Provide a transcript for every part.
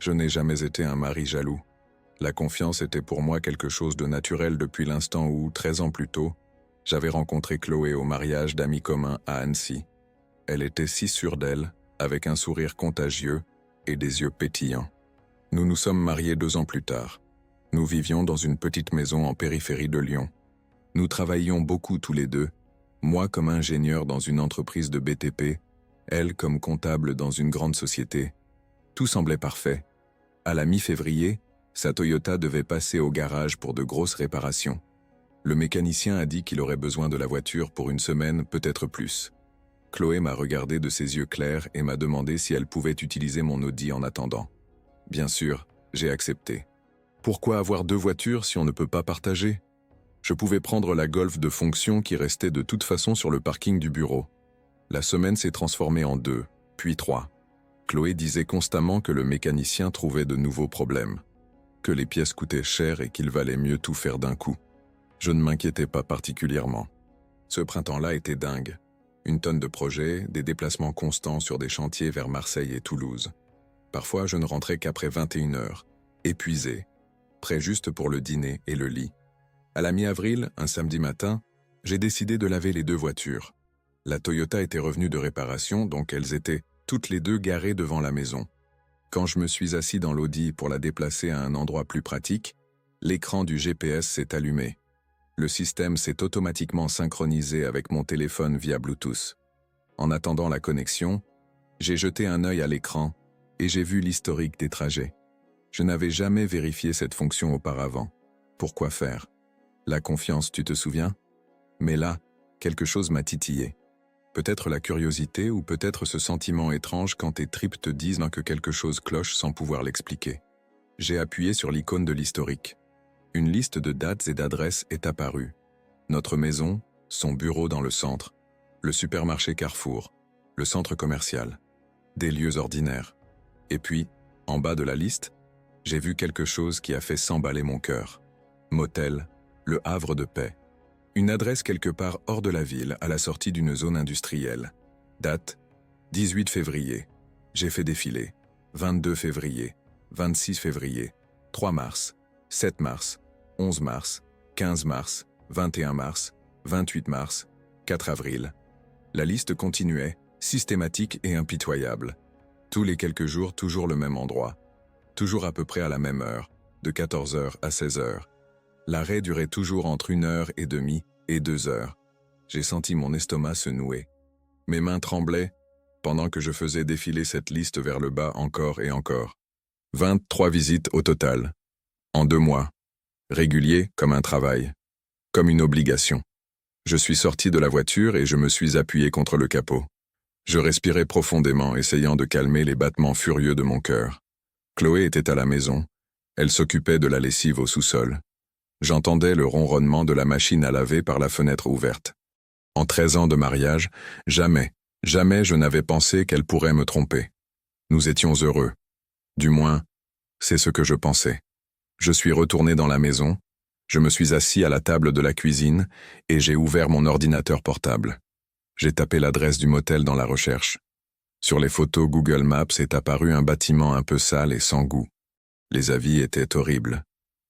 Je n'ai jamais été un mari jaloux. La confiance était pour moi quelque chose de naturel depuis l'instant où, 13 ans plus tôt, j'avais rencontré Chloé au mariage d'amis communs à Annecy. Elle était si sûre d'elle, avec un sourire contagieux et des yeux pétillants. Nous nous sommes mariés 2 ans plus tard. Nous vivions dans une petite maison en périphérie de Lyon. Nous travaillions beaucoup tous les deux, moi comme ingénieur dans une entreprise de BTP, elle comme comptable dans une grande société. Tout semblait parfait. À la mi-février, sa Toyota devait passer au garage pour de grosses réparations. Le mécanicien a dit qu'il aurait besoin de la voiture pour une semaine, peut-être plus. Chloé m'a regardé de ses yeux clairs et m'a demandé si elle pouvait utiliser mon Audi en attendant. Bien sûr, j'ai accepté. Pourquoi avoir 2 voitures si on ne peut pas partager ? Je pouvais prendre la Golf de fonction qui restait de toute façon sur le parking du bureau. La semaine s'est transformée en 2, puis 3. Chloé disait constamment que le mécanicien trouvait de nouveaux problèmes, que les pièces coûtaient cher et qu'il valait mieux tout faire d'un coup. Je ne m'inquiétais pas particulièrement. Ce printemps-là était dingue. Une tonne de projets, des déplacements constants sur des chantiers vers Marseille et Toulouse. Parfois, je ne rentrais qu'après 21 heures, épuisé, prêt juste pour le dîner et le lit. À la mi-avril, un samedi matin, j'ai décidé de laver les 2 voitures. La Toyota était revenue de réparation, donc elles étaient toutes les 2 garées devant la maison. Quand je me suis assis dans l'Audi pour la déplacer à un endroit plus pratique, l'écran du GPS s'est allumé. Le système s'est automatiquement synchronisé avec mon téléphone via Bluetooth. En attendant la connexion, j'ai jeté un œil à l'écran et j'ai vu l'historique des trajets. Je n'avais jamais vérifié cette fonction auparavant. Pourquoi faire ? La confiance, tu te souviens ? Mais là, quelque chose m'a titillé. Peut-être la curiosité ou peut-être ce sentiment étrange quand tes tripes te disent que quelque chose cloche sans pouvoir l'expliquer. J'ai appuyé sur l'icône de l'historique. Une liste de dates et d'adresses est apparue. Notre maison, son bureau dans le centre, le supermarché Carrefour, le centre commercial, des lieux ordinaires. Et puis, en bas de la liste, j'ai vu quelque chose qui a fait s'emballer mon cœur. Motel, le Havre de Paix. Une adresse quelque part hors de la ville, à la sortie d'une zone industrielle. Date, 18 février. J'ai fait défiler. 22 février, 26 février, 3 mars, 7 mars, 11 mars, 15 mars, 21 mars, 28 mars, 4 avril. La liste continuait, systématique et impitoyable. Tous les quelques jours, toujours le même endroit. Toujours à peu près à la même heure, de 14h à 16h. L'arrêt durait toujours entre 1h30 et 2 heures. J'ai senti mon estomac se nouer. Mes mains tremblaient pendant que je faisais défiler cette liste vers le bas encore et encore. 23 visites au total. En 2 mois. Régulier comme un travail. Comme une obligation. Je suis sorti de la voiture et je me suis appuyé contre le capot. Je respirais profondément, essayant de calmer les battements furieux de mon cœur. Chloé était à la maison. Elle s'occupait de la lessive au sous-sol. J'entendais le ronronnement de la machine à laver par la fenêtre ouverte. En 13 ans de mariage, jamais je n'avais pensé qu'elle pourrait me tromper. Nous étions heureux. Du moins, c'est ce que je pensais. Je suis retourné dans la maison, je me suis assis à la table de la cuisine et j'ai ouvert mon ordinateur portable. J'ai tapé l'adresse du motel dans la recherche. Sur les photos Google Maps est apparu un bâtiment un peu sale et sans goût. Les avis étaient horribles.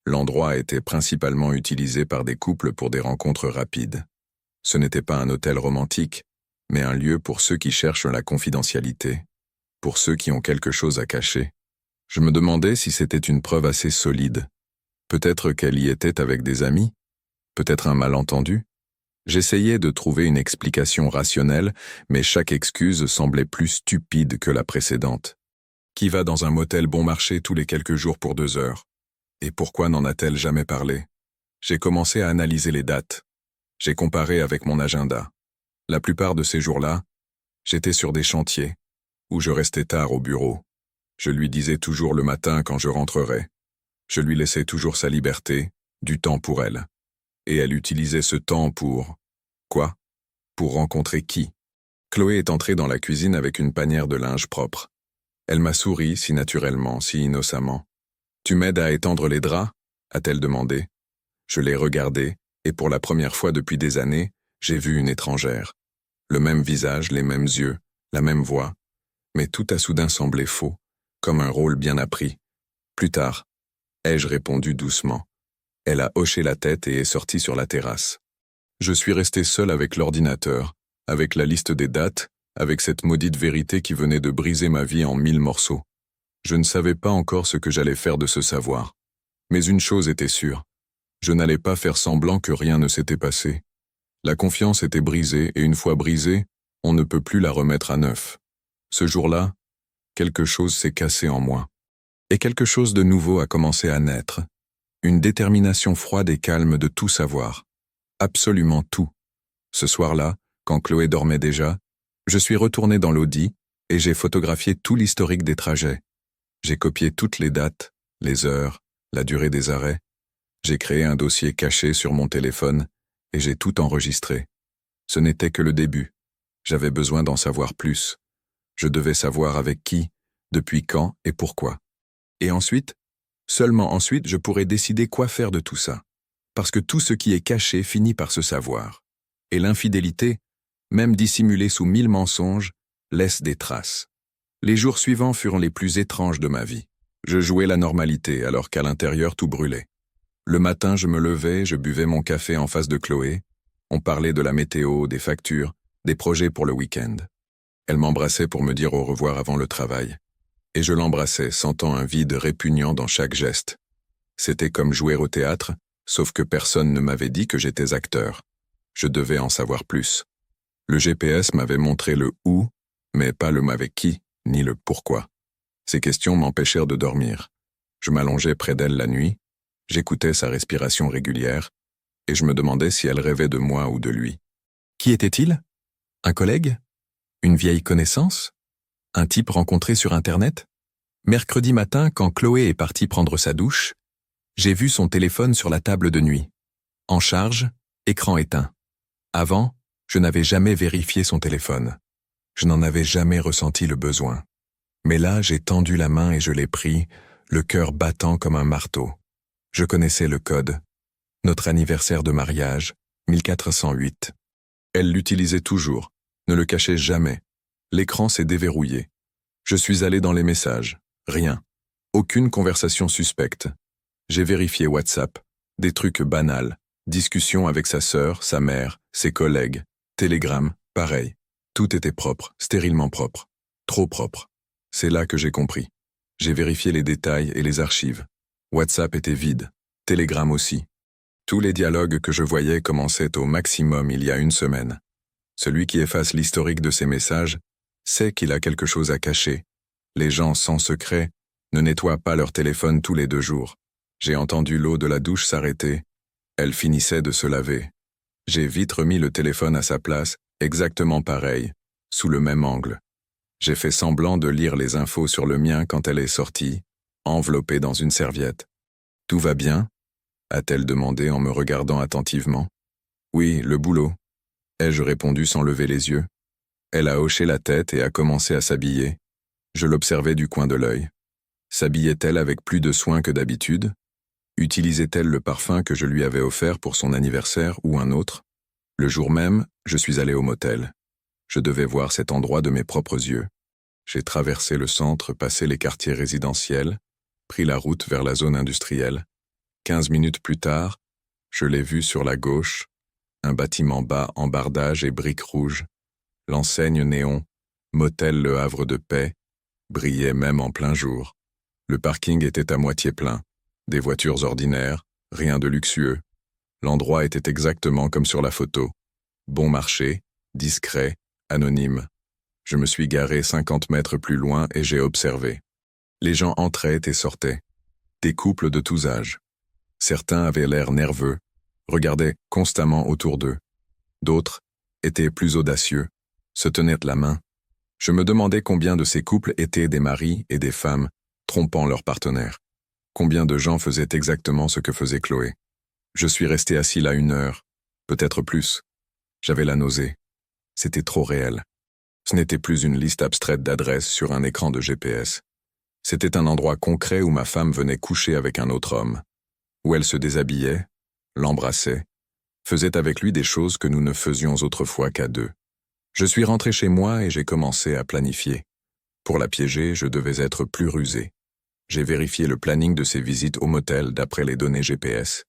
L'endroit était principalement utilisé par des couples pour des rencontres rapides. Ce n'était pas un hôtel romantique, mais un lieu pour ceux qui cherchent la confidentialité, pour ceux qui ont quelque chose à cacher. Je me demandais si c'était une preuve assez solide. Peut-être qu'elle y était avec des amis, peut-être un malentendu. J'essayais de trouver une explication rationnelle, mais chaque excuse semblait plus stupide que la précédente. Qui va dans un motel bon marché tous les quelques jours pour 2 heures ? Et pourquoi n'en a-t-elle jamais parlé ? J'ai commencé à analyser les dates. J'ai comparé avec mon agenda. La plupart de ces jours-là, j'étais sur des chantiers, où je restais tard au bureau. Je lui disais toujours le matin quand je rentrerais. Je lui laissais toujours sa liberté, du temps pour elle. Et elle utilisait ce temps pour... Quoi ? Pour rencontrer qui ? Chloé est entrée dans la cuisine avec une panière de linge propre. Elle m'a souri si naturellement, si innocemment. « Tu m'aides à étendre les draps ?» a-t-elle demandé. Je l'ai regardée, et pour la première fois depuis des années, j'ai vu une étrangère. Le même visage, les mêmes yeux, la même voix. Mais tout a soudain semblé faux, comme un rôle bien appris, Plus tard, ai-je répondu doucement. Elle a hoché la tête et est sortie sur la terrasse. Je suis resté seul avec l'ordinateur, avec la liste des dates, avec cette maudite vérité qui venait de briser ma vie en 1000 morceaux. Je ne savais pas encore ce que j'allais faire de ce savoir. Mais une chose était sûre. Je n'allais pas faire semblant que rien ne s'était passé. La confiance était brisée et une fois brisée, on ne peut plus la remettre à neuf. Ce jour-là, quelque chose s'est cassé en moi. Et quelque chose de nouveau a commencé à naître. Une détermination froide et calme de tout savoir. Absolument tout. Ce soir-là, quand Chloé dormait déjà, je suis retourné dans l'Audi et j'ai photographié tout l'historique des trajets. J'ai copié toutes les dates, les heures, la durée des arrêts. J'ai créé un dossier caché sur mon téléphone et j'ai tout enregistré. Ce n'était que le début. J'avais besoin d'en savoir plus. Je devais savoir avec qui, depuis quand et pourquoi. Et ensuite, seulement ensuite, je pourrais décider quoi faire de tout ça. Parce que tout ce qui est caché finit par se savoir. Et l'infidélité, même dissimulée sous 1000 mensonges, laisse des traces. Les jours suivants furent les plus étranges de ma vie. Je jouais la normalité alors qu'à l'intérieur tout brûlait. Le matin, je me levais, je buvais mon café en face de Chloé. On parlait de la météo, des factures, des projets pour le week-end. Elle m'embrassait pour me dire au revoir avant le travail. Et je l'embrassais, sentant un vide répugnant dans chaque geste. C'était comme jouer au théâtre, sauf que personne ne m'avait dit que j'étais acteur. Je devais en savoir plus. Le GPS m'avait montré le où, mais pas le avec qui, ni le pourquoi. Ces questions m'empêchèrent de dormir. Je m'allongeais près d'elle la nuit, j'écoutais sa respiration régulière, et je me demandais si elle rêvait de moi ou de lui. Qui était-il? Un collègue? Une vieille connaissance? Un type rencontré sur Internet? Mercredi matin, quand Chloé est partie prendre sa douche, j'ai vu son téléphone sur la table de nuit. En charge, écran éteint. Avant, je n'avais jamais vérifié son téléphone. Je n'en avais jamais ressenti le besoin. Mais là, j'ai tendu la main et je l'ai pris, le cœur battant comme un marteau. Je connaissais le code. Notre anniversaire de mariage, 1408. Elle l'utilisait toujours, ne le cachait jamais. L'écran s'est déverrouillé. Je suis allé dans les messages. Rien. Aucune conversation suspecte. J'ai vérifié WhatsApp. Des trucs banals. Discussions avec sa sœur, sa mère, ses collègues. Télégramme, pareil. Tout était propre, stérilement propre. Trop propre. C'est là que j'ai compris. J'ai vérifié les détails et les archives. WhatsApp était vide. Télégramme aussi. Tous les dialogues que je voyais commençaient au maximum il y a une semaine. Celui qui efface l'historique de ses messages sait qu'il a quelque chose à cacher. Les gens sans secret ne nettoient pas leur téléphone tous les 2 jours. J'ai entendu l'eau de la douche s'arrêter. Elle finissait de se laver. J'ai vite remis le téléphone à sa place, exactement pareil, sous le même angle. J'ai fait semblant de lire les infos sur le mien quand elle est sortie, enveloppée dans une serviette. « Tout va bien ?» a-t-elle demandé en me regardant attentivement. « Oui, le boulot. » ai-je répondu sans lever les yeux. Elle a hoché la tête et a commencé à s'habiller. Je l'observais du coin de l'œil. S'habillait-elle avec plus de soin que d'habitude? Utilisait-elle le parfum que je lui avais offert pour son anniversaire ou un autre? Le jour même, je suis allé au motel. Je devais voir cet endroit de mes propres yeux. J'ai traversé le centre, passé les quartiers résidentiels, pris la route vers la zone industrielle. 15 minutes plus tard, je l'ai vu sur la gauche, un bâtiment bas en bardage et briques rouges. L'enseigne néon, motel Le Havre de Paix, brillait même en plein jour. Le parking était à moitié plein. Des voitures ordinaires, rien de luxueux. L'endroit était exactement comme sur la photo. Bon marché, discret, anonyme. Je me suis garé 50 mètres plus loin et j'ai observé. Les gens entraient et sortaient. Des couples de tous âges. Certains avaient l'air nerveux, regardaient constamment autour d'eux. D'autres étaient plus audacieux, se tenaient la main. Je me demandais combien de ces couples étaient des maris et des femmes, trompant leurs partenaires. Combien de gens faisaient exactement ce que faisait Chloé. Je suis resté assis là 1 heure, peut-être plus. J'avais la nausée. C'était trop réel. Ce n'était plus une liste abstraite d'adresses sur un écran de GPS. C'était un endroit concret où ma femme venait coucher avec un autre homme, où elle se déshabillait, l'embrassait, faisait avec lui des choses que nous ne faisions autrefois qu'à 2. Je suis rentré chez moi et j'ai commencé à planifier. Pour la piéger, je devais être plus rusé. J'ai vérifié le planning de ses visites au motel d'après les données GPS.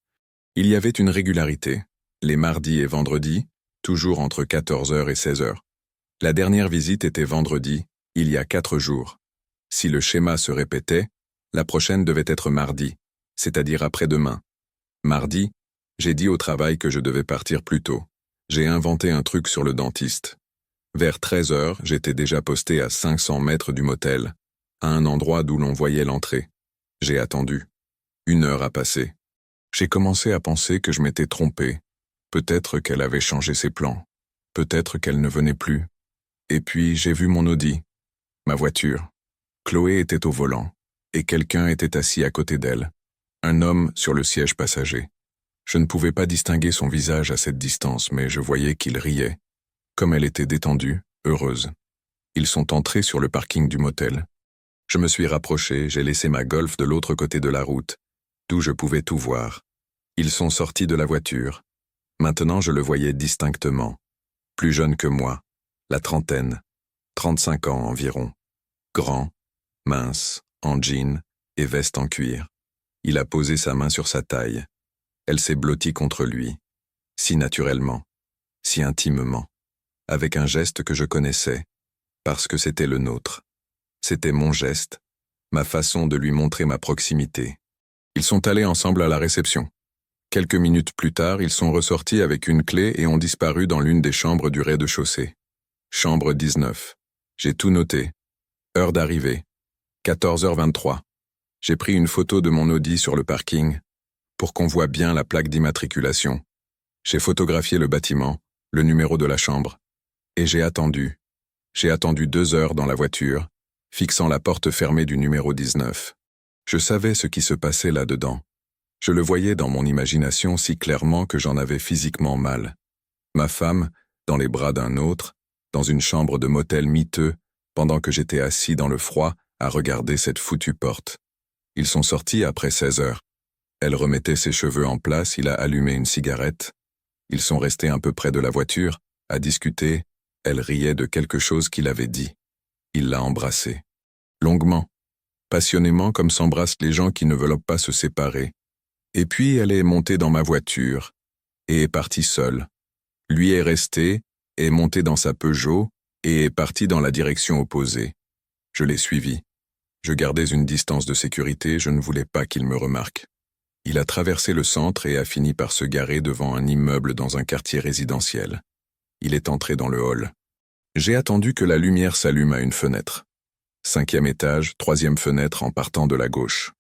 Il y avait une régularité, les mardis et vendredis, toujours entre 14 heures et 16 heures. La dernière visite était vendredi, il y a 4 jours. Si le schéma se répétait, la prochaine devait être mardi, c'est-à-dire après-demain. Mardi, j'ai dit au travail que je devais partir plus tôt. J'ai inventé un truc sur le dentiste. Vers 13 heures, j'étais déjà posté à 500 mètres du motel, à un endroit d'où l'on voyait l'entrée. J'ai attendu. 1 heure a passé. J'ai commencé à penser que je m'étais trompé. Peut-être qu'elle avait changé ses plans. Peut-être qu'elle ne venait plus. Et puis j'ai vu mon Audi, ma voiture. Chloé était au volant, et quelqu'un était assis à côté d'elle. Un homme sur le siège passager. Je ne pouvais pas distinguer son visage à cette distance, mais je voyais qu'il riait. Comme elle était détendue, heureuse. Ils sont entrés sur le parking du motel. Je me suis rapproché, j'ai laissé ma Golf de l'autre côté de la route, d'où je pouvais tout voir. Ils sont sortis de la voiture. Maintenant je le voyais distinctement. Plus jeune que moi, la trentaine, 35 ans environ. Grand, mince, en jean et veste en cuir. Il a posé sa main sur sa taille. Elle s'est blottie contre lui, si naturellement, si intimement, avec un geste que je connaissais, parce que c'était le nôtre. C'était mon geste, ma façon de lui montrer ma proximité. Ils sont allés ensemble à la réception. Quelques minutes plus tard, ils sont ressortis avec une clé et ont disparu dans l'une des chambres du rez-de-chaussée. Chambre 19. J'ai tout noté. Heure d'arrivée. 14h23. J'ai pris une photo de mon Audi sur le parking, pour qu'on voit bien la plaque d'immatriculation. J'ai photographié le bâtiment, le numéro de la chambre, et j'ai attendu. J'ai attendu 2 heures dans la voiture, fixant la porte fermée du numéro 19. Je savais ce qui se passait là-dedans. Je le voyais dans mon imagination si clairement que j'en avais physiquement mal. Ma femme, dans les bras d'un autre, dans une chambre de motel miteux, pendant que j'étais assis dans le froid à regarder cette foutue porte. Ils sont sortis après 16 heures. Elle remettait ses cheveux en place, il a allumé une cigarette. Ils sont restés un peu près de la voiture, à discuter. Elle riait de quelque chose qu'il avait dit. Il l'a embrassée. Longuement, passionnément comme s'embrassent les gens qui ne veulent pas se séparer. Et puis elle est montée dans ma voiture, et est partie seule. Lui est resté, est monté dans sa Peugeot, et est parti dans la direction opposée. Je l'ai suivi. Je gardais une distance de sécurité, je ne voulais pas qu'il me remarque. Il a traversé le centre et a fini par se garer devant un immeuble dans un quartier résidentiel. Il est entré dans le hall. J'ai attendu que la lumière s'allume à une fenêtre. 5e étage, 3e fenêtre en partant de la gauche.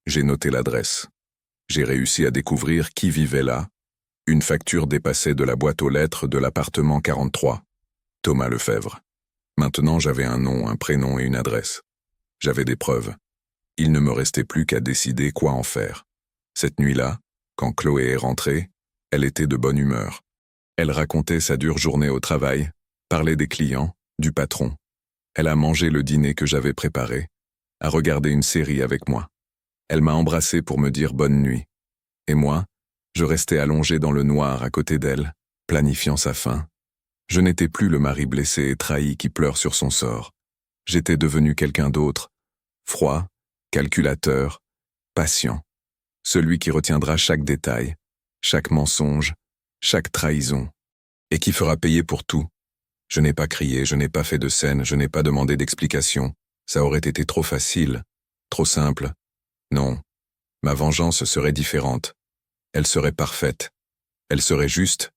J'ai noté l'adresse. J'ai réussi à découvrir qui vivait là. Une facture dépassait de la boîte aux lettres de l'appartement 43. Thomas Lefebvre. Maintenant j'avais un nom, un prénom et une adresse. J'avais des preuves. Il ne me restait plus qu'à décider quoi en faire. Cette nuit-là, quand Chloé est rentrée, elle était de bonne humeur. Elle racontait sa dure journée au travail, parlait des clients, du patron. Elle a mangé le dîner que j'avais préparé, a regardé une série avec moi. Elle m'a embrassé pour me dire bonne nuit. Et moi, je restais allongé dans le noir à côté d'elle, planifiant sa fin. Je n'étais plus le mari blessé et trahi qui pleure sur son sort. J'étais devenu quelqu'un d'autre, froid, calculateur, patient. Celui qui retiendra chaque détail, chaque mensonge, chaque trahison, et qui fera payer pour tout. Je n'ai pas crié, je n'ai pas fait de scène, je n'ai pas demandé d'explication. Ça aurait été trop facile, trop simple. Non, ma vengeance serait différente. Elle serait parfaite. Elle serait juste,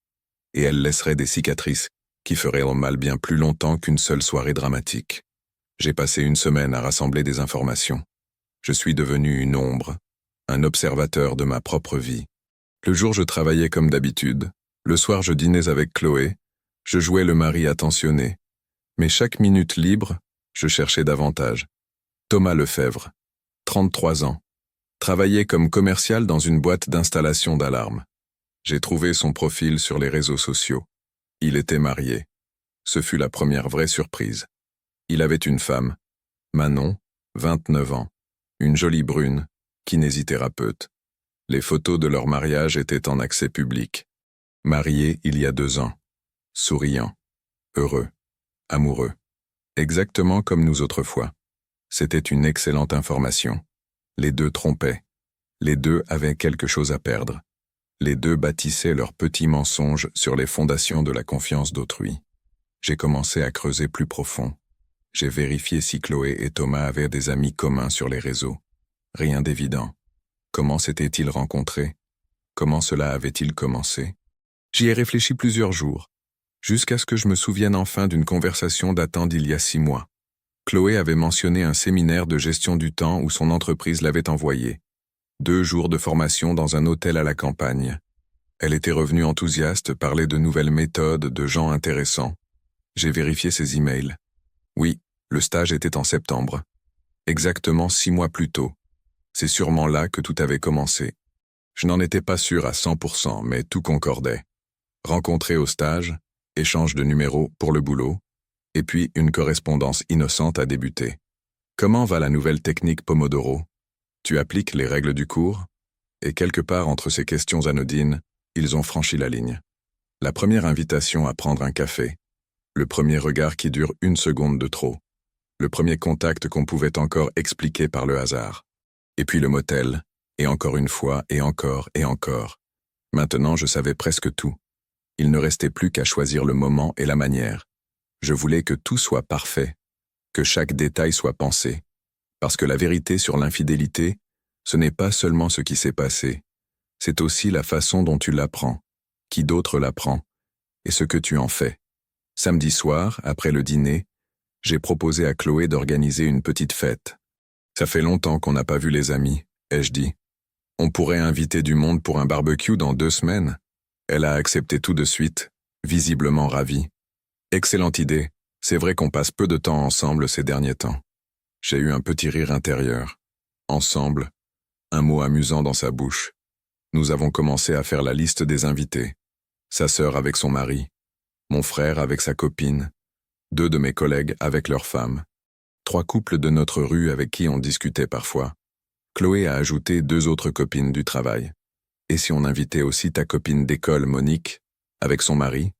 et elle laisserait des cicatrices qui feraient le mal bien plus longtemps qu'une seule soirée dramatique. J'ai passé une semaine à rassembler des informations. Je suis devenu une ombre, un observateur de ma propre vie. Le jour, je travaillais comme d'habitude. Le soir, je dînais avec Chloé. Je jouais le mari attentionné. Mais chaque minute libre, je cherchais davantage. Thomas Lefebvre, 33 ans. Travaillait comme commercial dans une boîte d'installation d'alarmes. J'ai trouvé son profil sur les réseaux sociaux. Il était marié. Ce fut la première vraie surprise. Il avait une femme, Manon, 29 ans, une jolie brune, kinésithérapeute. Les photos de leur mariage étaient en accès public. Mariés il y a 2 ans. Souriant, heureux, amoureux. Exactement comme nous autrefois. C'était une excellente information. Les deux trompaient. Les deux avaient quelque chose à perdre. Les deux bâtissaient leurs petits mensonges sur les fondations de la confiance d'autrui. J'ai commencé à creuser plus profond. J'ai vérifié si Chloé et Thomas avaient des amis communs sur les réseaux. Rien d'évident. Comment s'étaient-ils rencontrés? Comment cela avait-il commencé? J'y ai réfléchi plusieurs jours, jusqu'à ce que je me souvienne enfin d'une conversation datant d'il y a 6 mois. Chloé avait mentionné un séminaire de gestion du temps où son entreprise l'avait envoyé. 2 jours de formation dans un hôtel à la campagne. Elle était revenue enthousiaste, parler de nouvelles méthodes, de gens intéressants. J'ai vérifié ses emails. Oui, le stage était en septembre. Exactement 6 mois plus tôt. C'est sûrement là que tout avait commencé. Je n'en étais pas sûr à 100%, mais tout concordait. Rencontré au stage, échange de numéros pour le boulot, et puis une correspondance innocente a débuté. Comment va la nouvelle technique Pomodoro? Tu appliques les règles du cours? Et quelque part entre ces questions anodines, ils ont franchi la ligne. La première invitation à prendre un café. Le premier regard qui dure 1 seconde de trop. Le premier contact qu'on pouvait encore expliquer par le hasard. Et puis le motel, et encore une fois, et encore, et encore. Maintenant, je savais presque tout. Il ne restait plus qu'à choisir le moment et la manière. Je voulais que tout soit parfait, que chaque détail soit pensé. Parce que la vérité sur l'infidélité, ce n'est pas seulement ce qui s'est passé, c'est aussi la façon dont tu l'apprends, qui d'autre l'apprend, et ce que tu en fais. Samedi soir, après le dîner, j'ai proposé à Chloé d'organiser une petite fête. Ça fait longtemps qu'on n'a pas vu les amis, ai-je dit. On pourrait inviter du monde pour un barbecue dans 2 semaines. Elle a accepté tout de suite, visiblement ravie. Excellente idée, c'est vrai qu'on passe peu de temps ensemble ces derniers temps. J'ai eu un petit rire intérieur. Ensemble, un mot amusant dans sa bouche. Nous avons commencé à faire la liste des invités. Sa sœur avec son mari, mon frère avec sa copine, 2 de mes collègues avec leurs femmes, 3 couples de notre rue avec qui on discutait parfois. Chloé a ajouté 2 autres copines du travail. Et si on invitait aussi ta copine d'école, Monique, avec son mari?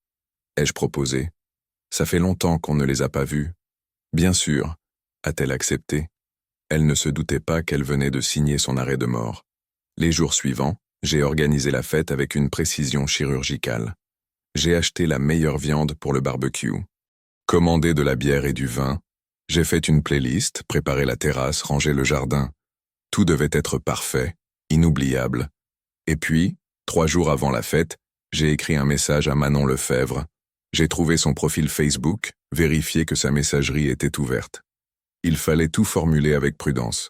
Ai-je proposé. Ça fait longtemps qu'on ne les a pas vus. Bien sûr, a-t-elle accepté. Elle ne se doutait pas qu'elle venait de signer son arrêt de mort. Les jours suivants, j'ai organisé la fête avec une précision chirurgicale. J'ai acheté la meilleure viande pour le barbecue. Commandé de la bière et du vin. J'ai fait une playlist, préparé la terrasse, rangé le jardin. Tout devait être parfait, inoubliable. Et puis, 3 jours avant la fête, j'ai écrit un message à Manon Lefebvre. J'ai trouvé son profil Facebook, vérifié que sa messagerie était ouverte. Il fallait tout formuler avec prudence.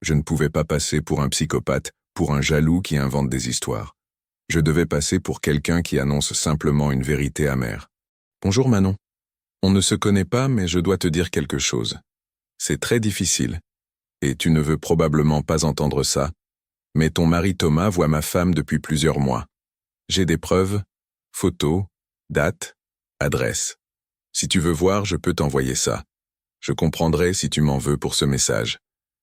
Je ne pouvais pas passer pour un psychopathe, pour un jaloux qui invente des histoires. Je devais passer pour quelqu'un qui annonce simplement une vérité amère. Bonjour Manon. On ne se connaît pas, mais je dois te dire quelque chose. C'est très difficile. Et tu ne veux probablement pas entendre ça, mais ton mari Thomas voit ma femme depuis plusieurs mois. J'ai des preuves, photos, dates, adresses. Si tu veux voir, je peux t'envoyer ça. Je comprendrai si tu m'en veux pour ce message.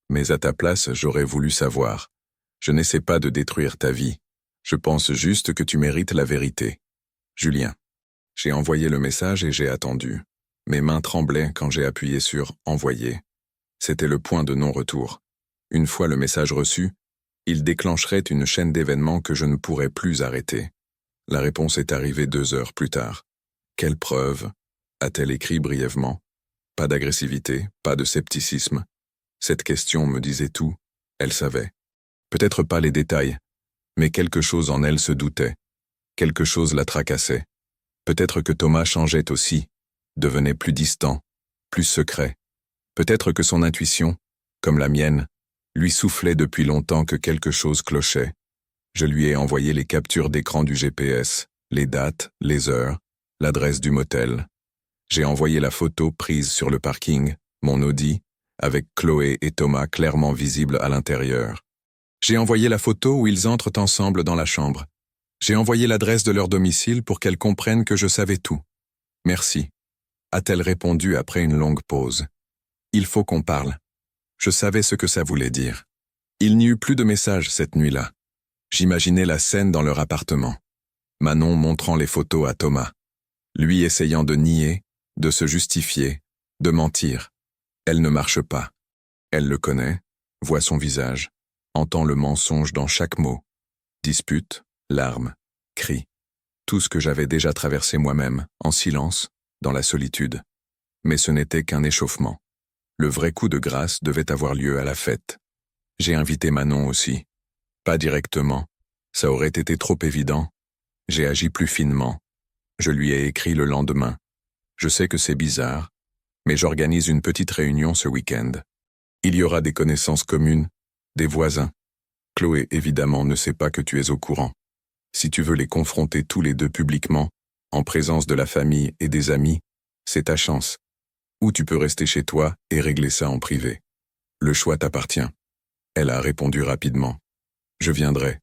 Mais à ta place, j'aurais voulu savoir. Je n'essaie pas de détruire ta vie. Je pense juste que tu mérites la vérité. Julien. J'ai envoyé le message et j'ai attendu. Mes mains tremblaient quand j'ai appuyé sur « Envoyer ». C'était le point de non-retour. Une fois le message reçu, il déclencherait une chaîne d'événements que je ne pourrais plus arrêter. La réponse est arrivée 2 heures plus tard. Quelle preuve? A-t-elle écrit brièvement. Pas d'agressivité, pas de scepticisme. Cette question me disait tout, elle savait. Peut-être pas les détails, mais quelque chose en elle se doutait. Quelque chose la tracassait. Peut-être que Thomas changeait aussi, devenait plus distant, plus secret. Peut-être que son intuition, comme la mienne, lui soufflait depuis longtemps que quelque chose clochait. Je lui ai envoyé les captures d'écran du GPS, les dates, les heures, l'adresse du motel. J'ai envoyé la photo prise sur le parking, mon Audi, avec Chloé et Thomas clairement visibles à l'intérieur. J'ai envoyé la photo où ils entrent ensemble dans la chambre. J'ai envoyé l'adresse de leur domicile pour qu'elles comprennent que je savais tout. Merci, a-t-elle répondu après une longue pause. Il faut qu'on parle. Je savais ce que ça voulait dire. Il n'y eut plus de messages cette nuit-là. J'imaginais la scène dans leur appartement. Manon montrant les photos à Thomas. Lui essayant de nier, de se justifier, de mentir. Elle ne marche pas. Elle le connaît, voit son visage. entends le mensonge dans chaque mot. Disputes, larmes, cris. Tout ce que j'avais déjà traversé moi-même, en silence, dans la solitude. Mais ce n'était qu'un échauffement. Le vrai coup de grâce devait avoir lieu à la fête. J'ai invité Manon aussi. Pas directement. Ça aurait été trop évident. J'ai agi plus finement. Je lui ai écrit le lendemain. Je sais que c'est bizarre, mais j'organise une petite réunion ce week-end. Il y aura des connaissances communes, des voisins. Chloé, évidemment, ne sait pas que tu es au courant. Si tu veux les confronter tous les deux publiquement, en présence de la famille et des amis, c'est ta chance. Ou tu peux rester chez toi et régler ça en privé. Le choix t'appartient. Elle a répondu rapidement. Je viendrai.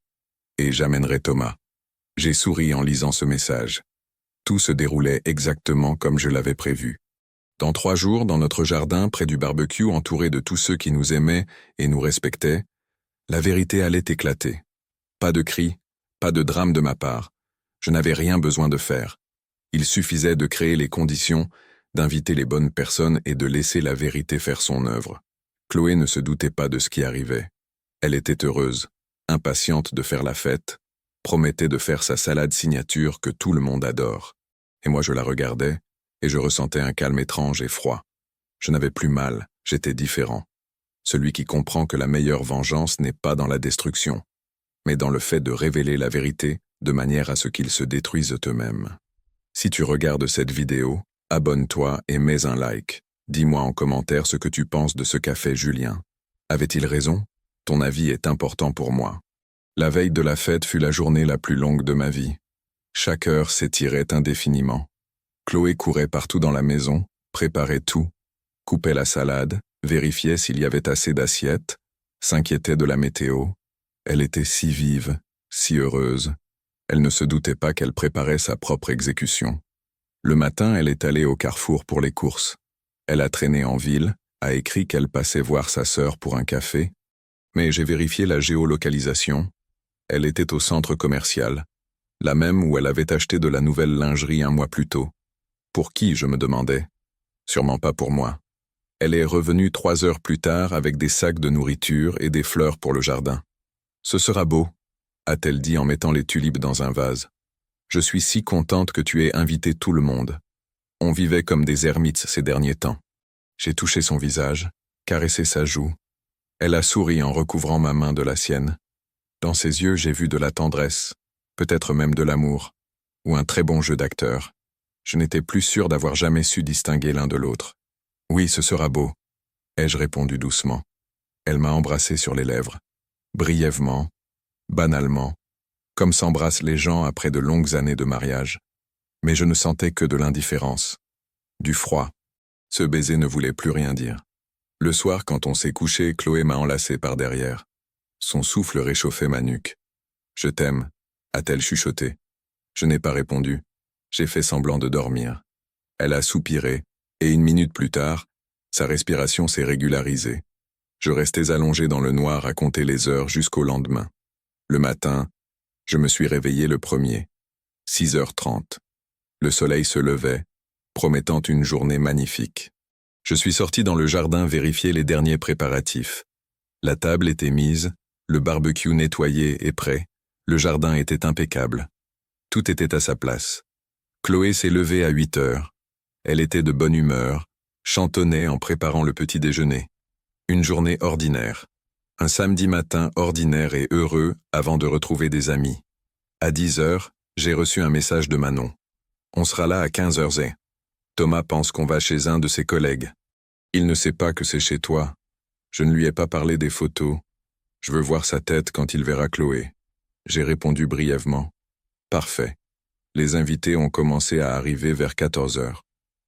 Et j'amènerai Thomas. J'ai souri en lisant ce message. Tout se déroulait exactement comme je l'avais prévu. Dans 3 jours, dans notre jardin, près du barbecue, entouré de tous ceux qui nous aimaient et nous respectaient, la vérité allait éclater. Pas de cris, pas de drame de ma part. Je n'avais rien besoin de faire. Il suffisait de créer les conditions, d'inviter les bonnes personnes et de laisser la vérité faire son œuvre. Chloé ne se doutait pas de ce qui arrivait. Elle était heureuse, impatiente de faire la fête, promettait de faire sa salade signature que tout le monde adore. Et moi je la regardais, et je ressentais un calme étrange et froid. Je n'avais plus mal, j'étais différent. Celui qui comprend que la meilleure vengeance n'est pas dans la destruction, mais dans le fait de révéler la vérité de manière à ce qu'ils se détruisent eux-mêmes. Si tu regardes cette vidéo, abonne-toi et mets un like. Dis-moi en commentaire ce que tu penses de ce qu'a fait Julien. Avait-il raison? Ton avis est important pour moi. La veille de la fête fut la journée la plus longue de ma vie. Chaque heure s'étirait indéfiniment. Chloé courait partout dans la maison, préparait tout, coupait la salade, vérifiait s'il y avait assez d'assiettes, s'inquiétait de la météo. Elle était si vive, si heureuse. Elle ne se doutait pas qu'elle préparait sa propre exécution. Le matin, elle est allée au carrefour pour les courses. Elle a traîné en ville, a écrit qu'elle passait voir sa sœur pour un café, mais j'ai vérifié la géolocalisation. Elle était au centre commercial, la même où elle avait acheté de la nouvelle lingerie 1 mois plus tôt. Pour qui, je me demandais? Sûrement pas pour moi. Elle est revenue 3 heures plus tard avec des sacs de nourriture et des fleurs pour le jardin. Ce sera beau, a-t-elle dit en mettant les tulipes dans un vase. Je suis si contente que tu aies invité tout le monde. On vivait comme des ermites ces derniers temps. J'ai touché son visage, caressé sa joue. Elle a souri en recouvrant ma main de la sienne. Dans ses yeux, j'ai vu de la tendresse, peut-être même de l'amour, ou un très bon jeu d'acteur. Je n'étais plus sûr d'avoir jamais su distinguer l'un de l'autre. Oui, ce sera beau, ai-je répondu doucement. Elle m'a embrassé sur les lèvres, brièvement, banalement, comme s'embrassent les gens après de longues années de mariage. Mais je ne sentais que de l'indifférence, du froid. Ce baiser ne voulait plus rien dire. Le soir, quand on s'est couché, Chloé m'a enlacé par derrière. Son souffle réchauffait ma nuque. « Je t'aime », a-t-elle chuchoté. Je n'ai pas répondu. J'ai fait semblant de dormir. Elle a soupiré, et 1 minute plus tard, sa respiration s'est régularisée. Je restais allongé dans le noir à compter les heures jusqu'au lendemain. Le matin, je me suis réveillé le premier. 6h30. Le soleil se levait, promettant une journée magnifique. Je suis sorti dans le jardin vérifier les derniers préparatifs. La table était mise, le barbecue nettoyé et prêt, le jardin était impeccable. Tout était à sa place. Chloé s'est levée à 8h. Elle était de bonne humeur, chantonnait en préparant le petit déjeuner. Une journée ordinaire. Un samedi matin ordinaire et heureux avant de retrouver des amis. À 10h, j'ai reçu un message de Manon. On sera là à 15h. Thomas pense qu'on va chez un de ses collègues. Il ne sait pas que c'est chez toi. Je ne lui ai pas parlé des photos. Je veux voir sa tête quand il verra Chloé. J'ai répondu brièvement. Parfait. Les invités ont commencé à arriver vers 14h.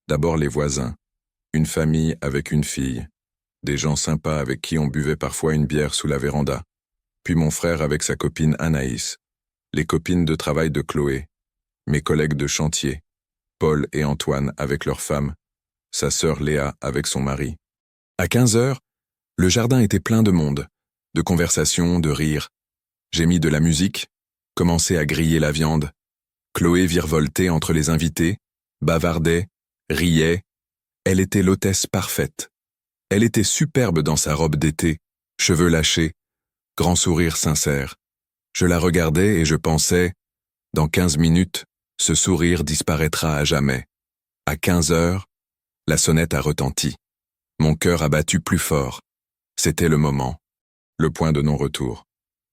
D'abord les voisins. Une famille avec une fille. Des gens sympas avec qui on buvait parfois une bière sous la véranda. Puis mon frère avec sa copine Anaïs. Les copines de travail de Chloé. Mes collègues de chantier. Paul et Antoine avec leurs femmes. Sa sœur Léa avec son mari. À 15h, le jardin était plein de monde. De conversations, de rires. J'ai mis de la musique, commencé à griller la viande. Chloé virevoltait entre les invités, bavardait, riait. Elle était l'hôtesse parfaite. Elle était superbe dans sa robe d'été, cheveux lâchés, grand sourire sincère. Je la regardais et je pensais, dans 15 minutes, ce sourire disparaîtra à jamais. À 15 heures, la sonnette a retenti. Mon cœur a battu plus fort. C'était le moment. Le point de non-retour.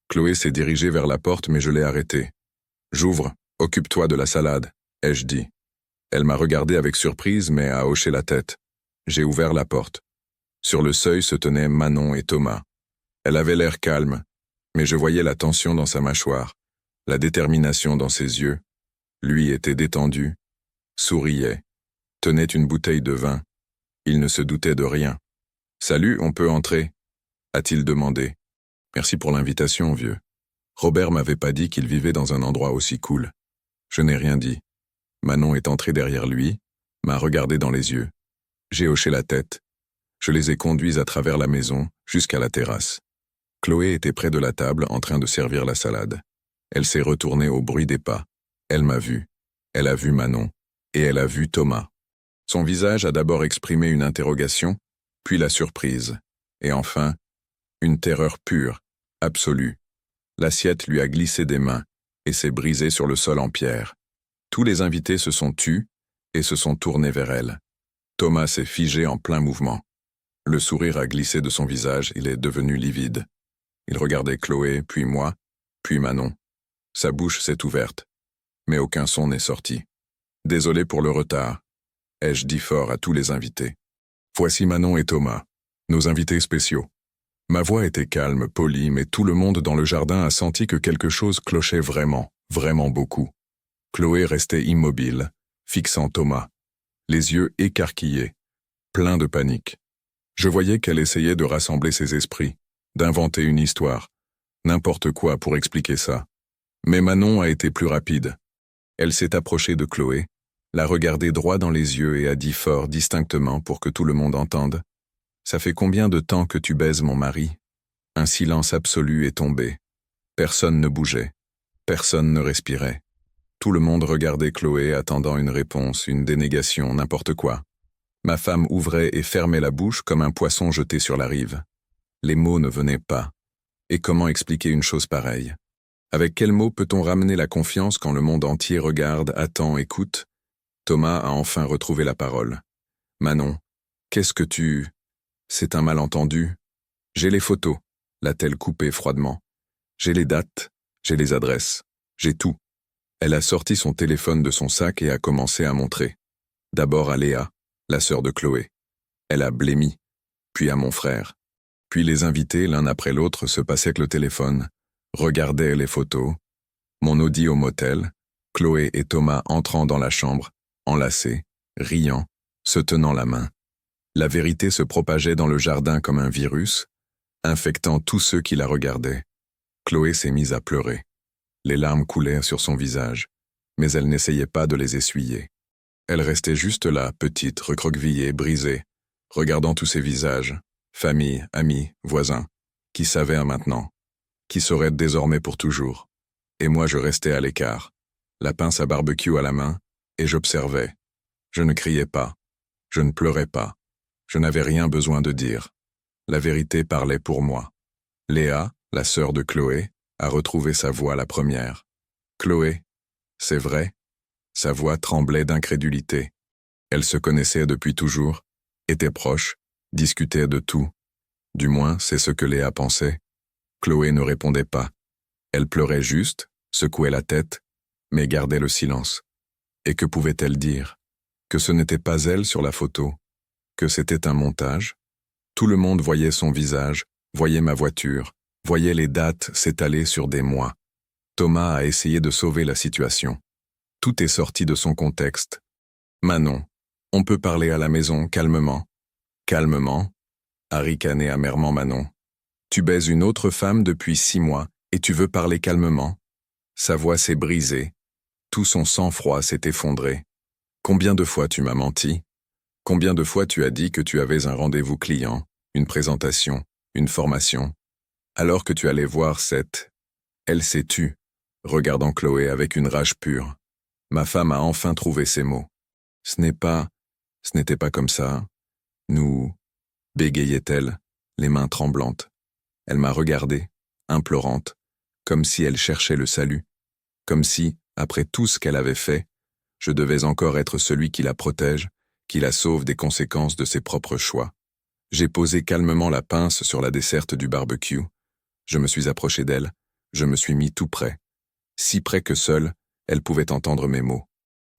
Chloé s'est dirigée vers la porte mais je l'ai arrêtée. J'ouvre, occupe-toi de la salade, ai-je dit. Elle m'a regardé avec surprise mais a hoché la tête. J'ai ouvert la porte. Sur le seuil se tenaient Manon et Thomas. Elle avait l'air calme, mais je voyais la tension dans sa mâchoire, la détermination dans ses yeux. Lui était détendu, souriait, tenait une bouteille de vin. Il ne se doutait de rien. « Salut, on peut entrer ?» a-t-il demandé. « Merci pour l'invitation, vieux. Robert m'avait pas dit qu'il vivait dans un endroit aussi cool. » Je n'ai rien dit. Manon est entrée derrière lui, m'a regardé dans les yeux. J'ai hoché la tête. Je les ai conduits à travers la maison, jusqu'à la terrasse. Chloé était près de la table en train de servir la salade. Elle s'est retournée au bruit des pas. Elle m'a vu. Elle a vu Manon. Et elle a vu Thomas. Son visage a d'abord exprimé une interrogation, puis la surprise. Et enfin, une terreur pure, absolue. L'assiette lui a glissé des mains et s'est brisée sur le sol en pierre. Tous les invités se sont tus et se sont tournés vers elle. Thomas s'est figé en plein mouvement. Le sourire a glissé de son visage, il est devenu livide. Il regardait Chloé, puis moi, puis Manon. Sa bouche s'est ouverte, mais aucun son n'est sorti. Désolé pour le retard, ai-je dit fort à tous les invités. Voici Manon et Thomas, nos invités spéciaux. Ma voix était calme, polie, mais tout le monde dans le jardin a senti que quelque chose clochait vraiment, vraiment beaucoup. Chloé restait immobile, fixant Thomas, les yeux écarquillés, pleins de panique. Je voyais qu'elle essayait de rassembler ses esprits, d'inventer une histoire, n'importe quoi pour expliquer ça. Mais Manon a été plus rapide. Elle s'est approchée de Chloé, l'a regardée droit dans les yeux et a dit fort, distinctement pour que tout le monde entende. « Ça fait combien de temps que tu baises mon mari ?» Un silence absolu est tombé. Personne ne bougeait. Personne ne respirait. Tout le monde regardait Chloé attendant une réponse, une dénégation, n'importe quoi. Ma femme ouvrait et fermait la bouche comme un poisson jeté sur la rive. Les mots ne venaient pas. Et comment expliquer une chose pareille? Avec quels mots peut-on ramener la confiance quand le monde entier regarde, attend, écoute? Thomas a enfin retrouvé la parole. « Manon, qu'est-ce que tu... » « C'est un malentendu. J'ai les photos, l'a-t-elle coupé froidement. J'ai les dates, j'ai les adresses, j'ai tout. Elle a sorti son téléphone de son sac et a commencé à montrer. D'abord à Léa, la sœur de Chloé. Elle a blêmi, puis à mon frère. Puis les invités, l'un après l'autre, se passaient le téléphone, regardaient les photos. Mon Audi au motel, Chloé et Thomas entrant dans la chambre, enlacés, riant, se tenant la main. La vérité se propageait dans le jardin comme un virus, infectant tous ceux qui la regardaient. Chloé s'est mise à pleurer. Les larmes coulaient sur son visage, mais elle n'essayait pas de les essuyer. Elle restait juste là, petite, recroquevillée, brisée, regardant tous ces visages, famille, amis, voisins, qui savaient maintenant, qui sauraient désormais pour toujours. Et moi je restais à l'écart, la pince à barbecue à la main, et j'observais. Je ne criais pas, je ne pleurais pas. Je n'avais rien besoin de dire. La vérité parlait pour moi. Léa, la sœur de Chloé, a retrouvé sa voix la première. Chloé, c'est vrai. Sa voix tremblait d'incrédulité. Elle se connaissait depuis toujours, était proche, discutait de tout. Du moins, c'est ce que Léa pensait. Chloé ne répondait pas. Elle pleurait juste, secouait la tête, mais gardait le silence. Et que pouvait-elle dire? Que ce n'était pas elle sur la photo? Que c'était un montage? Tout le monde voyait son visage, voyait ma voiture, voyait les dates s'étaler sur des mois. Thomas a essayé de sauver la situation. Tout est sorti de son contexte. Manon, on peut parler à la maison calmement. Calmement, a ricané amèrement Manon. Tu baises une autre femme depuis 6 mois et tu veux parler calmement? Sa voix s'est brisée. Tout son sang-froid s'est effondré. Combien de fois tu m'as menti? Combien de fois tu as dit que tu avais un rendez-vous client, une présentation, une formation, alors que tu allais voir cette... Elle s'est tue, regardant Chloé avec une rage pure. Ma femme a enfin trouvé ses mots. Ce n'était pas comme ça. Nous... bégayait-elle, les mains tremblantes. Elle m'a regardé, implorante, comme si elle cherchait le salut, comme si, après tout ce qu'elle avait fait, je devais encore être celui qui la protège, qui la sauve des conséquences de ses propres choix. J'ai posé calmement la pince sur la desserte du barbecue. Je me suis approché d'elle, je me suis mis tout près. Si près que seule, elle pouvait entendre mes mots.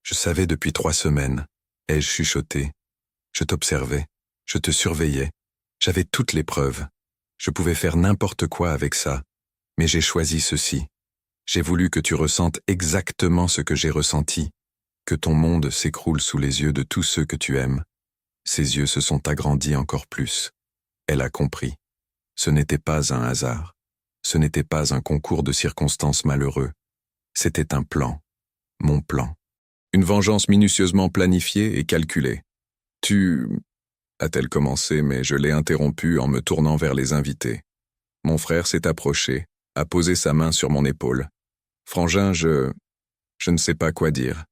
Je savais depuis 3 semaines, ai-je chuchoté. Je t'observais, je te surveillais, j'avais toutes les preuves. Je pouvais faire n'importe quoi avec ça, mais j'ai choisi ceci. J'ai voulu que tu ressentes exactement ce que j'ai ressenti, que ton monde s'écroule sous les yeux de tous ceux que tu aimes. Ses yeux se sont agrandis encore plus. Elle a compris. Ce n'était pas un hasard. Ce n'était pas un concours de circonstances malheureux. C'était un plan. Mon plan. Une vengeance minutieusement planifiée et calculée. Tu... a-t-elle commencé, mais je l'ai interrompue en me tournant vers les invités. Mon frère s'est approché, a posé sa main sur mon épaule. Frangin, je ne sais pas quoi dire.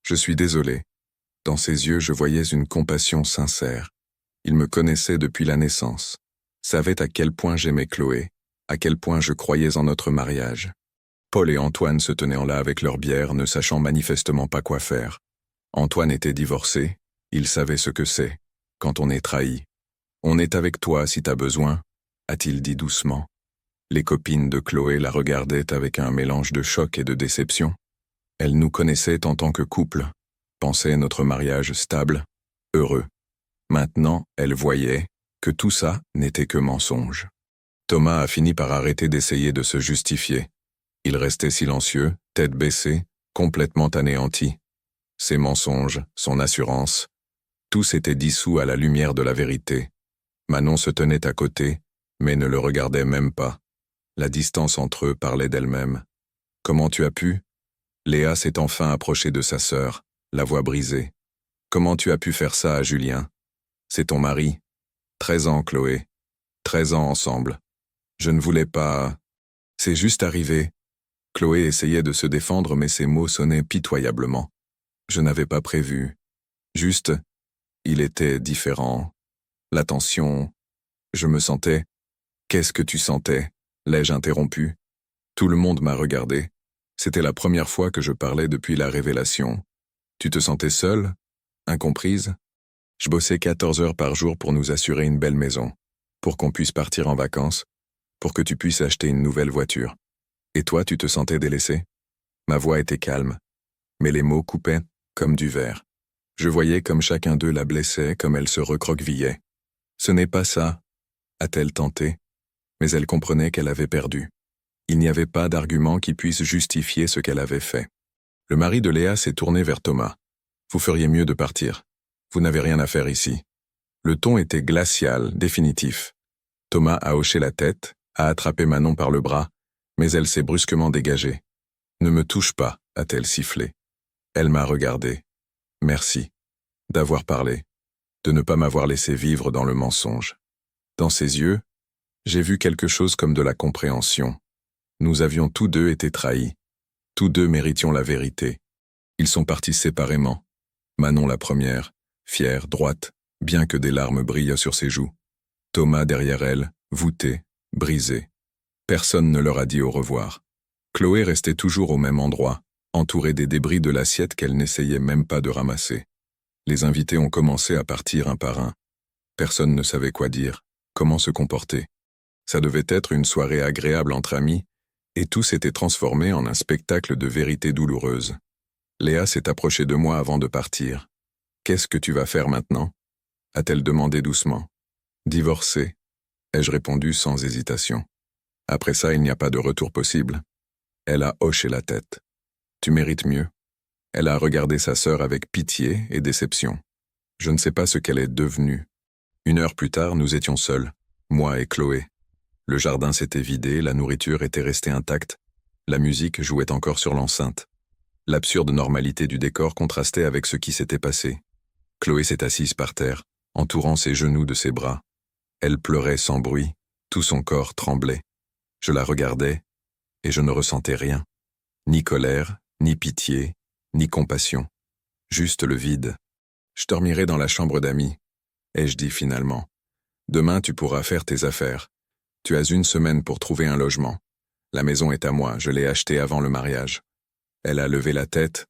Je suis désolé. Dans ses yeux, je voyais une compassion sincère. Il me connaissait depuis la naissance, savait à quel point j'aimais Chloé, à quel point je croyais en notre mariage. Paul et Antoine se tenaient en là avec leur bière, ne sachant manifestement pas quoi faire. Antoine était divorcé, il savait ce que c'est, quand on est trahi. « On est avec toi si t'as besoin », a-t-il dit doucement. Les copines de Chloé la regardaient avec un mélange de choc et de déception. Elles nous connaissaient en tant que couple, pensaient notre mariage stable, heureux. Maintenant, elles voyaient que tout ça n'était que mensonge. Thomas a fini par arrêter d'essayer de se justifier. Il restait silencieux, tête baissée, complètement anéanti. Ses mensonges, son assurance, tout s'était dissous à la lumière de la vérité. Manon se tenait à côté, mais ne le regardait même pas. La distance entre eux parlait d'elle-même. « Comment tu as pu ?» Léa s'est enfin approchée de sa sœur, la voix brisée. « Comment tu as pu faire ça à Julien ? C'est ton mari. 13 ans, Chloé. 13 ans ensemble. Je ne voulais pas... C'est juste arrivé. » Chloé essayait de se défendre, mais ses mots sonnaient pitoyablement. Je n'avais pas prévu. Juste, il était différent. L'attention... Je me sentais... Qu'est-ce que tu sentais ? L'ai-je interrompu ? Tout le monde m'a regardé. C'était la première fois que je parlais depuis la révélation. Tu te sentais seule ? Incomprise ? Je bossais 14 heures par jour pour nous assurer une belle maison, pour qu'on puisse partir en vacances, pour que tu puisses acheter une nouvelle voiture. Et toi, tu te sentais délaissée ? Ma voix était calme, mais les mots coupaient comme du verre. Je voyais comme chacun d'eux la blessait, comme elle se recroquevillait. Ce n'est pas ça, a-t-elle tenté, mais elle comprenait qu'elle avait perdu. Il n'y avait pas d'argument qui puisse justifier ce qu'elle avait fait. Le mari de Léa s'est tourné vers Thomas. « Vous feriez mieux de partir. Vous n'avez rien à faire ici. » Le ton était glacial, définitif. Thomas a hoché la tête, a attrapé Manon par le bras, mais elle s'est brusquement dégagée. « Ne me touche pas, a-t-elle sifflé. Elle m'a regardé. Merci. D'avoir parlé. De ne pas m'avoir laissé vivre dans le mensonge. Dans ses yeux, j'ai vu quelque chose comme de la compréhension. Nous avions tous deux été trahis. Tous deux méritions la vérité. Ils sont partis séparément. Manon la première, fière, droite, bien que des larmes brillent sur ses joues. Thomas derrière elle, voûté, brisé. Personne ne leur a dit au revoir. Chloé restait toujours au même endroit, entourée des débris de l'assiette qu'elle n'essayait même pas de ramasser. Les invités ont commencé à partir un par un. Personne ne savait quoi dire, comment se comporter. Ça devait être une soirée agréable entre amis, et tout s'était transformé en un spectacle de vérité douloureuse. Léa s'est approchée de moi avant de partir. « Qu'est-ce que tu vas faire maintenant ?» a-t-elle demandé doucement. « Divorcer », ai-je répondu sans hésitation. Après ça, il n'y a pas de retour possible. Elle a hoché la tête. « Tu mérites mieux. » Elle a regardé sa sœur avec pitié et déception. Je ne sais pas ce qu'elle est devenue. 1 heure plus tard, nous étions seuls, moi et Chloé. Le jardin s'était vidé, la nourriture était restée intacte, la musique jouait encore sur l'enceinte. L'absurde normalité du décor contrastait avec ce qui s'était passé. Chloé s'est assise par terre, entourant ses genoux de ses bras. Elle pleurait sans bruit, tout son corps tremblait. Je la regardais, et je ne ressentais rien. Ni colère, ni pitié, ni compassion. Juste le vide. « Je dormirai dans la chambre d'amis », ai-je dit finalement. « Demain, tu pourras faire tes affaires. Tu as une semaine pour trouver un logement. La maison est à moi, je l'ai achetée avant le mariage. Elle a levé la tête,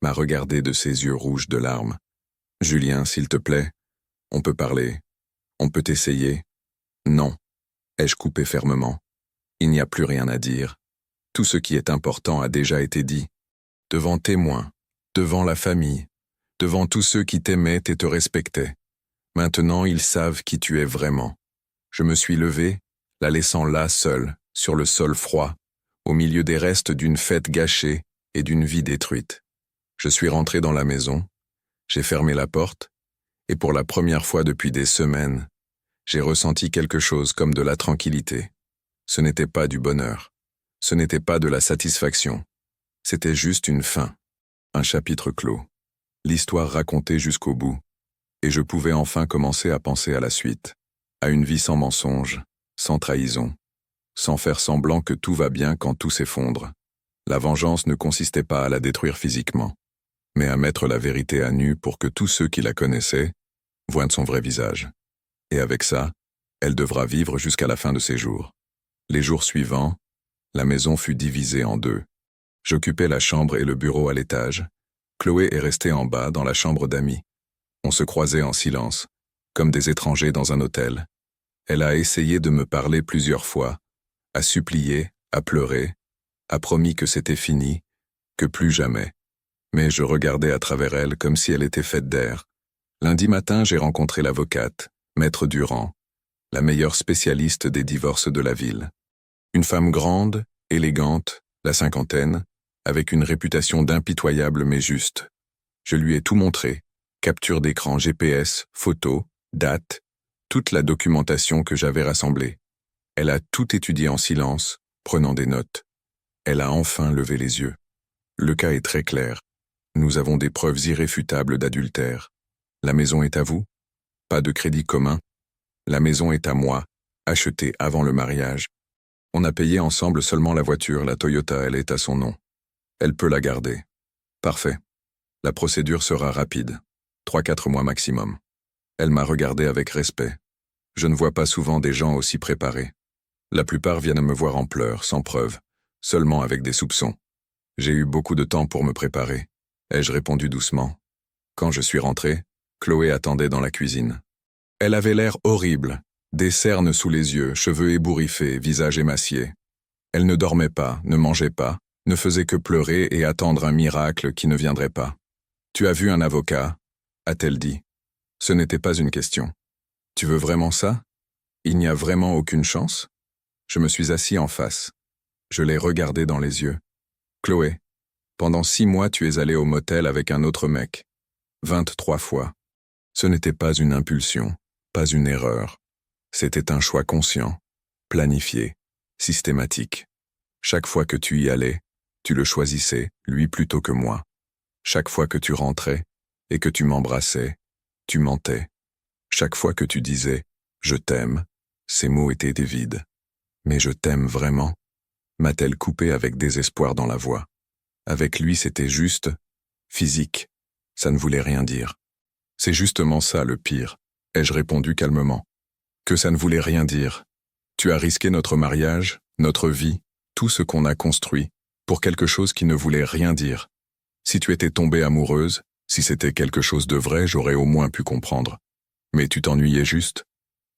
m'a regardé de ses yeux rouges de larmes. Julien, s'il te plaît, on peut parler. On peut essayer. Non, ai-je coupé fermement. Il n'y a plus rien à dire. Tout ce qui est important a déjà été dit. Devant témoins, devant la famille, devant tous ceux qui t'aimaient et te respectaient. Maintenant, ils savent qui tu es vraiment. Je me suis levé, la laissant là seule, sur le sol froid, au milieu des restes d'une fête gâchée et d'une vie détruite. Je suis rentré dans la maison, j'ai fermé la porte, et pour la première fois depuis des semaines, j'ai ressenti quelque chose comme de la tranquillité. Ce n'était pas du bonheur, ce n'était pas de la satisfaction, c'était juste une fin, un chapitre clos, l'histoire racontée jusqu'au bout, et je pouvais enfin commencer à penser à la suite, à une vie sans mensonge, sans trahison, sans faire semblant que tout va bien quand tout s'effondre. La vengeance ne consistait pas à la détruire physiquement, mais à mettre la vérité à nu pour que tous ceux qui la connaissaient voient son vrai visage. Et avec ça, elle devra vivre jusqu'à la fin de ses jours. Les jours suivants, la maison fut divisée en deux. J'occupais la chambre et le bureau à l'étage. Chloé est restée en bas dans la chambre d'amis. On se croisait en silence, comme des étrangers dans un hôtel. Elle a essayé de me parler plusieurs fois, a supplié, a pleuré, a promis que c'était fini, que plus jamais. Mais je regardais à travers elle comme si elle était faite d'air. Lundi matin, j'ai rencontré l'avocate, Maître Durand, la meilleure spécialiste des divorces de la ville. Une femme grande, élégante, la cinquantaine, avec une réputation d'impitoyable mais juste. Je lui ai tout montré, capture d'écran GPS, photos, dates, toute la documentation que j'avais rassemblée. Elle a tout étudié en silence, prenant des notes. Elle a enfin levé les yeux. Le cas est très clair. Nous avons des preuves irréfutables d'adultère. La maison est à vous? Pas de crédit commun? La maison est à moi, achetée avant le mariage. On a payé ensemble seulement la voiture, la Toyota, elle est à son nom. Elle peut la garder. Parfait. La procédure sera rapide. 3-4 mois maximum. Elle m'a regardé avec respect. Je ne vois pas souvent des gens aussi préparés. La plupart viennent me voir en pleurs, sans preuve, seulement avec des soupçons. J'ai eu beaucoup de temps pour me préparer. Ai-je répondu doucement. Quand je suis rentré, Chloé attendait dans la cuisine. Elle avait l'air horrible, des cernes sous les yeux, cheveux ébouriffés, visage émacié. Elle ne dormait pas, ne mangeait pas, ne faisait que pleurer et attendre un miracle qui ne viendrait pas. « Tu as vu un avocat ?» a-t-elle dit. Ce n'était pas une question. « Tu veux vraiment ça? Il n'y a vraiment aucune chance ?» Je me suis assis en face. Je l'ai regardé dans les yeux. « Chloé, pendant 6 mois tu es allée au motel avec un autre mec. 23 fois. Ce n'était pas une impulsion, pas une erreur. C'était un choix conscient, planifié, systématique. Chaque fois que tu y allais, tu le choisissais, lui plutôt que moi. Chaque fois que tu rentrais et que tu m'embrassais, tu mentais. Chaque fois que tu disais « je t'aime », ces mots étaient des vides. Mais je t'aime vraiment, m'a-t-elle coupé avec désespoir dans la voix. Avec lui c'était juste, physique, ça ne voulait rien dire. C'est justement ça le pire, ai-je répondu calmement. Que ça ne voulait rien dire. Tu as risqué notre mariage, notre vie, tout ce qu'on a construit, pour quelque chose qui ne voulait rien dire. Si tu étais tombée amoureuse, si c'était quelque chose de vrai, j'aurais au moins pu comprendre. Mais tu t'ennuyais juste.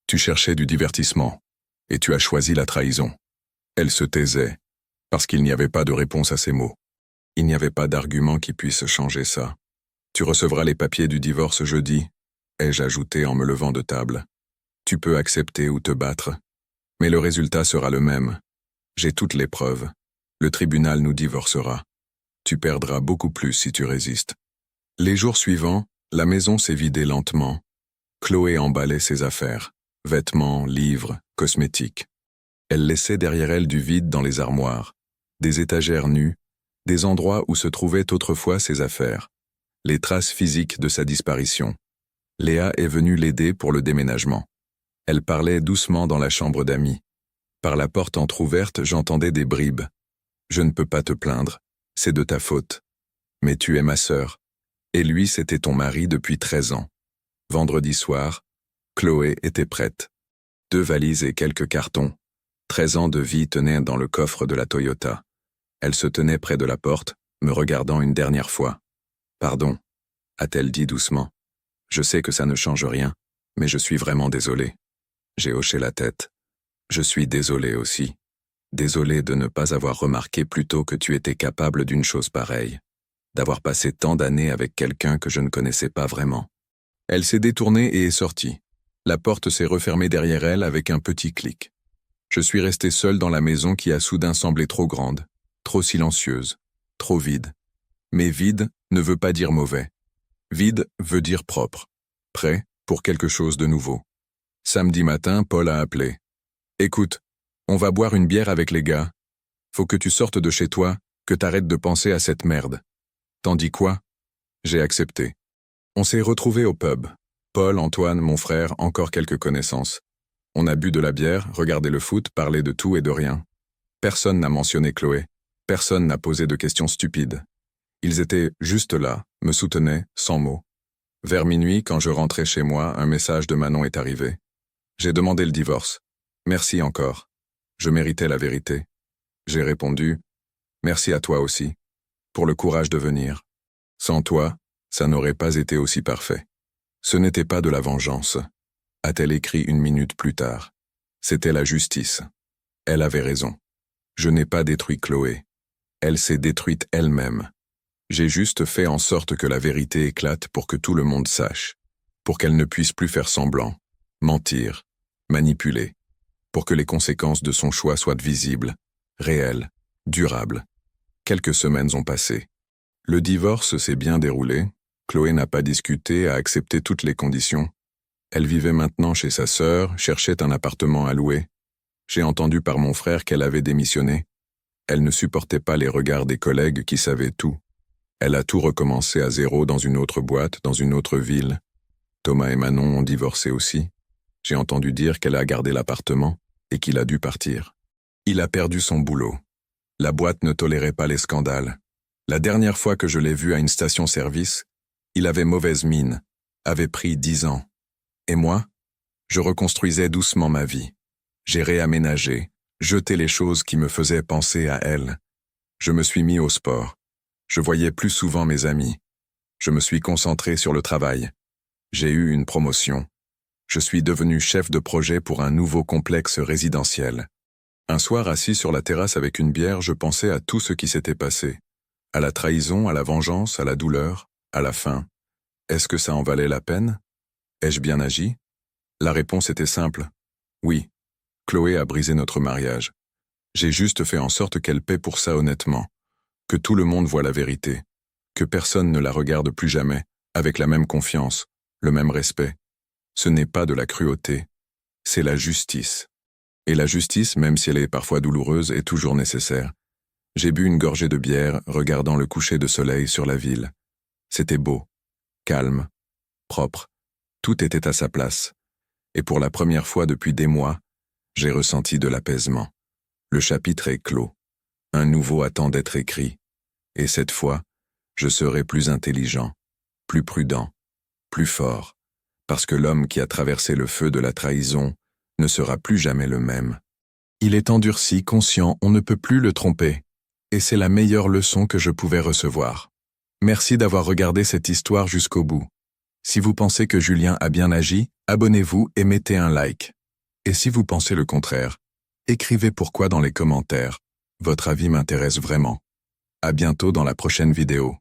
Tu cherchais du divertissement. Et tu as choisi la trahison. Elle se taisait, parce qu'il n'y avait pas de réponse à ces mots. Il n'y avait pas d'argument qui puisse changer ça. Tu recevras les papiers du divorce jeudi, ai-je ajouté en me levant de table. Tu peux accepter ou te battre. Mais le résultat sera le même. J'ai toutes les preuves. Le tribunal nous divorcera. Tu perdras beaucoup plus si tu résistes. Les jours suivants, la maison s'est vidée lentement. Chloé emballait ses affaires. Vêtements, livres, cosmétiques. Elle laissait derrière elle du vide dans les armoires, des étagères nues, des endroits où se trouvaient autrefois ses affaires, les traces physiques de sa disparition. Léa est venue l'aider pour le déménagement. Elle parlait doucement dans la chambre d'amis. Par la porte entr'ouverte, j'entendais des bribes. « Je ne peux pas te plaindre, c'est de ta faute. Mais tu es ma sœur, et lui c'était ton mari depuis 13 ans. » Vendredi soir, Chloé était prête. 2 valises et quelques cartons. 13 ans de vie tenaient dans le coffre de la Toyota. Elle se tenait près de la porte, me regardant une dernière fois. « Pardon », a-t-elle dit doucement. « Je sais que ça ne change rien, mais je suis vraiment désolé. » J'ai hoché la tête. « Je suis désolé aussi. Désolé de ne pas avoir remarqué plus tôt que tu étais capable d'une chose pareille. D'avoir passé tant d'années avec quelqu'un que je ne connaissais pas vraiment. » Elle s'est détournée et est sortie. La porte s'est refermée derrière elle avec un petit clic. Je suis resté seul dans la maison qui a soudain semblé trop grande, trop silencieuse, trop vide. Mais vide ne veut pas dire mauvais. Vide veut dire propre, prêt pour quelque chose de nouveau. Samedi matin, Paul a appelé. « Écoute, on va boire une bière avec les gars. Faut que tu sortes de chez toi, que t'arrêtes de penser à cette merde. » T'en dis quoi? J'ai accepté. On s'est retrouvés au pub. Paul, Antoine, mon frère, encore quelques connaissances. On a bu de la bière, regardé le foot, parlé de tout et de rien. Personne n'a mentionné Chloé. Personne n'a posé de questions stupides. Ils étaient juste là, me soutenaient, sans mots. Vers minuit, quand je rentrais chez moi, un message de Manon est arrivé. J'ai demandé le divorce. Merci encore. Je méritais la vérité. J'ai répondu, merci à toi aussi, pour le courage de venir. Sans toi, ça n'aurait pas été aussi parfait. Ce n'était pas de la vengeance, a-t-elle écrit une minute plus tard. C'était la justice. Elle avait raison. Je n'ai pas détruit Chloé. Elle s'est détruite elle-même. J'ai juste fait en sorte que la vérité éclate pour que tout le monde sache, pour qu'elle ne puisse plus faire semblant, mentir, manipuler, pour que les conséquences de son choix soient visibles, réelles, durables. Quelques semaines ont passé. Le divorce s'est bien déroulé. Chloé n'a pas discuté, a accepté toutes les conditions. Elle vivait maintenant chez sa sœur, cherchait un appartement à louer. J'ai entendu par mon frère qu'elle avait démissionné. Elle ne supportait pas les regards des collègues qui savaient tout. Elle a tout recommencé à zéro dans une autre boîte, dans une autre ville. Thomas et Manon ont divorcé aussi. J'ai entendu dire qu'elle a gardé l'appartement et qu'il a dû partir. Il a perdu son boulot. La boîte ne tolérait pas les scandales. La dernière fois que je l'ai vu à une station-service, il avait mauvaise mine, avait pris 10 ans. Et moi, je reconstruisais doucement ma vie. J'ai réaménagé, jeté les choses qui me faisaient penser à elle. Je me suis mis au sport. Je voyais plus souvent mes amis. Je me suis concentré sur le travail. J'ai eu une promotion. Je suis devenu chef de projet pour un nouveau complexe résidentiel. Un soir, assis sur la terrasse avec une bière, je pensais à tout ce qui s'était passé. À la trahison, à la vengeance, à la douleur, à la faim. Est-ce que ça en valait la peine? Ai-je bien agi? La réponse était simple. Oui. Chloé a brisé notre mariage. J'ai juste fait en sorte qu'elle paie pour ça honnêtement. Que tout le monde voit la vérité. Que personne ne la regarde plus jamais, avec la même confiance, le même respect. Ce n'est pas de la cruauté. C'est la justice. Et la justice, même si elle est parfois douloureuse, est toujours nécessaire. J'ai bu une gorgée de bière, regardant le coucher de soleil sur la ville. C'était beau, calme, propre. Tout était à sa place. Et pour la première fois depuis des mois, j'ai ressenti de l'apaisement. Le chapitre est clos. Un nouveau attend d'être écrit. Et cette fois, je serai plus intelligent, plus prudent, plus fort, parce que l'homme qui a traversé le feu de la trahison ne sera plus jamais le même. Il est endurci, conscient, on ne peut plus le tromper. Et c'est la meilleure leçon que je pouvais recevoir. Merci d'avoir regardé cette histoire jusqu'au bout. Si vous pensez que Julien a bien agi, abonnez-vous et mettez un like. Et si vous pensez le contraire, écrivez pourquoi dans les commentaires. Votre avis m'intéresse vraiment. À bientôt dans la prochaine vidéo.